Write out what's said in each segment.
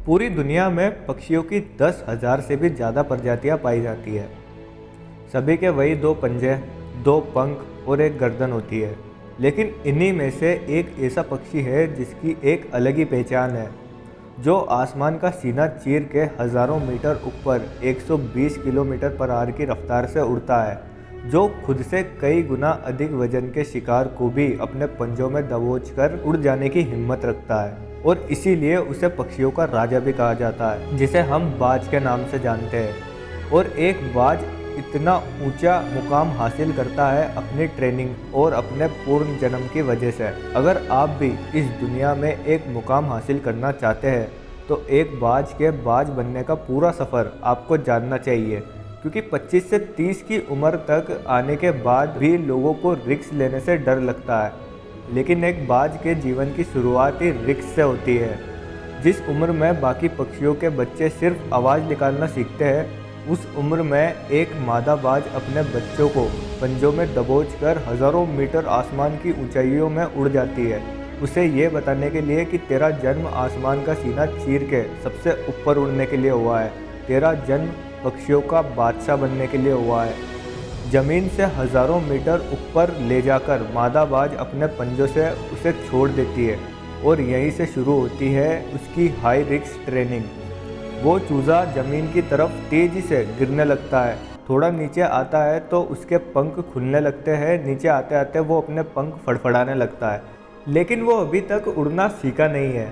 पूरी दुनिया में पक्षियों की 10,000 से भी ज़्यादा प्रजातियां पाई जाती है। सभी के वही दो पंजे, दो पंख और एक गर्दन होती है। लेकिन इन्हीं में से एक ऐसा पक्षी है जिसकी एक अलग ही पहचान है, जो आसमान का सीना चीर के हज़ारों मीटर ऊपर 120 किलोमीटर पर आवर की रफ्तार से उड़ता है, जो खुद से कई गुना अधिक वजन के शिकार को भी अपने पंजों में दबोचकर उड़ जाने की हिम्मत रखता है। और इसीलिए उसे पक्षियों का राजा भी कहा जाता है, जिसे हम बाज के नाम से जानते हैं। और एक बाज इतना ऊंचा मुकाम हासिल करता है अपनी ट्रेनिंग और अपने पूर्ण जन्म की वजह से। अगर आप भी इस दुनिया में एक मुकाम हासिल करना चाहते हैं तो एक बाज के बाज बनने का पूरा सफ़र आपको जानना चाहिए, क्योंकि 25 से 30 की उम्र तक आने के बाद भी लोगों को रिस्क लेने से डर लगता है। लेकिन एक बाज के जीवन की शुरुआत ही रिस्क से होती है। जिस उम्र में बाकी पक्षियों के बच्चे सिर्फ आवाज़ निकालना सीखते हैं, उस उम्र में एक मादा बाज अपने बच्चों को पंजों में दबोचकर हज़ारों मीटर आसमान की ऊंचाइयों में उड़ जाती है, उसे ये बताने के लिए कि तेरा जन्म आसमान का सीना चीर के सबसे ऊपर उड़ने के लिए हुआ है, तेरा जन्म पक्षियों का बादशाह बनने के लिए हुआ है। ज़मीन से हज़ारों मीटर ऊपर ले जाकर मादा बाज अपने पंजों से उसे छोड़ देती है और यहीं से शुरू होती है उसकी हाई रिस्क ट्रेनिंग। वो चूज़ा ज़मीन की तरफ तेज़ी से गिरने लगता है, थोड़ा नीचे आता है तो उसके पंख खुलने लगते हैं, नीचे आते आते वो अपने पंख फड़फड़ाने लगता है। लेकिन वो अभी तक उड़ना सीखा नहीं है।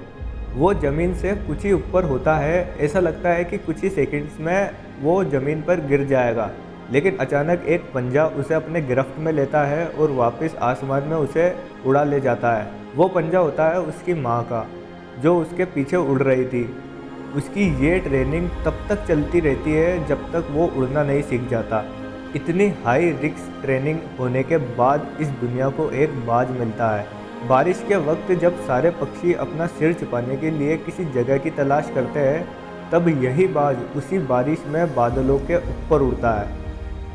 वो ज़मीन से कुछ ही ऊपर होता है, ऐसा लगता है कि कुछ ही सेकंड्स में वो ज़मीन पर गिर जाएगा। लेकिन अचानक एक पंजा उसे अपने गिरफ्त में लेता है और वापस आसमान में उसे उड़ा ले जाता है। वो पंजा होता है उसकी माँ का, जो उसके पीछे उड़ रही थी। उसकी ये ट्रेनिंग तब तक चलती रहती है जब तक वो उड़ना नहीं सीख जाता। इतनी हाई रिस्क ट्रेनिंग होने के बाद इस दुनिया को एक बाज मिलता है। बारिश के वक्त जब सारे पक्षी अपना सिर छुपाने के लिए किसी जगह की तलाश करते हैं, तब यही बाज उसी बारिश में बादलों के ऊपर उड़ता है।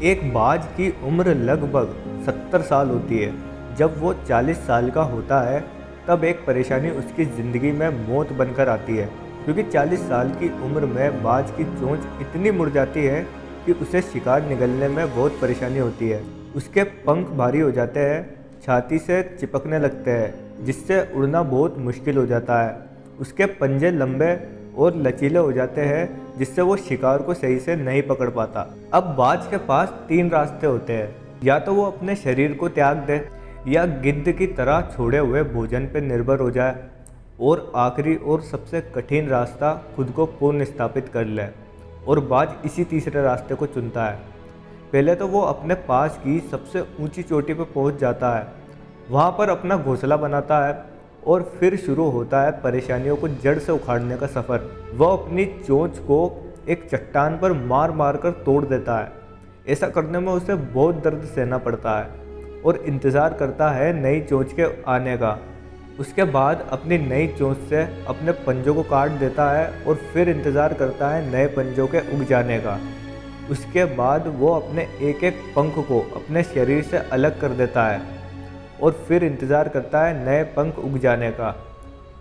एक बाज की उम्र लगभग 70 साल होती है। जब वो 40 साल का होता है तब एक परेशानी उसकी ज़िंदगी में मौत बनकर आती है, क्योंकि 40 साल की उम्र में बाज की चोंच इतनी मुड़ जाती है कि उसे शिकार निगलने में बहुत परेशानी होती है। उसके पंख भारी हो जाते हैं, छाती से चिपकने लगते हैं, जिससे उड़ना बहुत मुश्किल हो जाता है। उसके पंजे लंबे और लचीले हो जाते हैं, जिससे वो शिकार को सही से नहीं पकड़ पाता। अब बाज के पास 3 रास्ते होते हैं, या तो वो अपने शरीर को त्याग दे, या गिद्ध की तरह छोड़े हुए भोजन पर निर्भर हो जाए, और आखिरी और सबसे कठिन रास्ता खुद को पुनः स्थापित कर ले। और बाज इसी तीसरे रास्ते को चुनता है। पहले तो वो अपने पास की सबसे ऊंची चोटी पर पहुंच जाता है, वहां पर अपना घोंसला बनाता है, और फिर शुरू होता है परेशानियों को जड़ से उखाड़ने का सफ़र। वह अपनी चोंच को एक चट्टान पर मार मार कर तोड़ देता है। ऐसा करने में उसे बहुत दर्द सहना पड़ता है और इंतज़ार करता है नई चोंच के आने का। उसके बाद अपनी नई चोंच से अपने पंजों को काट देता है और फिर इंतज़ार करता है नए पंजों के उग जाने का। उसके बाद वो अपने एक एक पंख को अपने शरीर से अलग कर देता है और फिर इंतज़ार करता है नए पंख उग जाने का।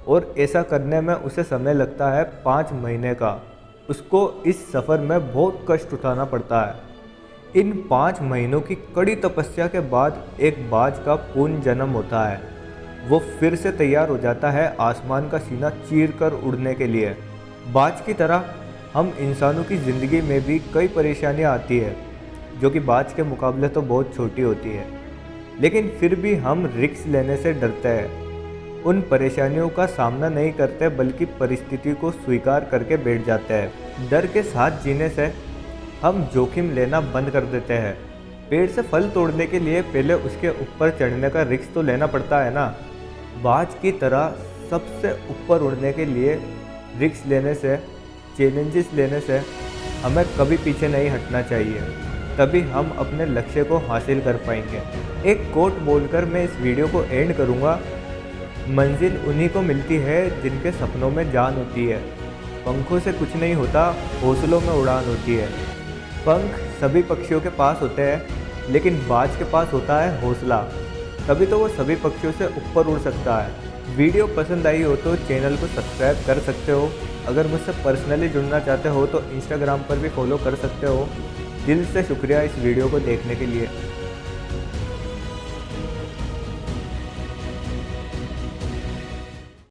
और ऐसा करने में उसे समय लगता है 5 महीने का। उसको इस सफ़र में बहुत कष्ट उठाना पड़ता है। इन 5 महीनों की कड़ी तपस्या के बाद एक बाज का पुनः जन्म होता है। वो फिर से तैयार हो जाता है आसमान का सीना चीर कर उड़ने के लिए। बाज की तरह हम इंसानों की ज़िंदगी में भी कई परेशानियां आती है, जो कि बाज के मुकाबले तो बहुत छोटी होती है, लेकिन फिर भी हम रिस्क लेने से डरते हैं। उन परेशानियों का सामना नहीं करते, बल्कि परिस्थिति को स्वीकार करके बैठ जाते हैं। डर के साथ जीने से हम जोखिम लेना बंद कर देते हैं। पेड़ से फल तोड़ने के लिए पहले उसके ऊपर चढ़ने का रिस्क तो लेना पड़ता है ना। बाज की तरह सबसे ऊपर उड़ने के लिए रिस्क लेने से, चैलेंजेस लेने से हमें कभी पीछे नहीं हटना चाहिए, तभी हम अपने लक्ष्य को हासिल कर पाएंगे। एक कोट बोलकर मैं इस वीडियो को एंड करूँगा। मंजिल उन्हीं को मिलती है जिनके सपनों में जान होती है। पंखों से कुछ नहीं होता, हौसलों में उड़ान होती है। पंख सभी पक्षियों के पास होते हैं, लेकिन बाज के पास होता है हौसला, तभी तो वो सभी पक्षियों से ऊपर उड़ सकता है। वीडियो पसंद आई हो तो चैनल को सब्सक्राइब कर सकते हो। अगर मुझसे पर्सनली जुड़ना चाहते हो तो इंस्टाग्राम पर भी फॉलो कर सकते हो। दिल से शुक्रिया इस वीडियो को देखने के लिए।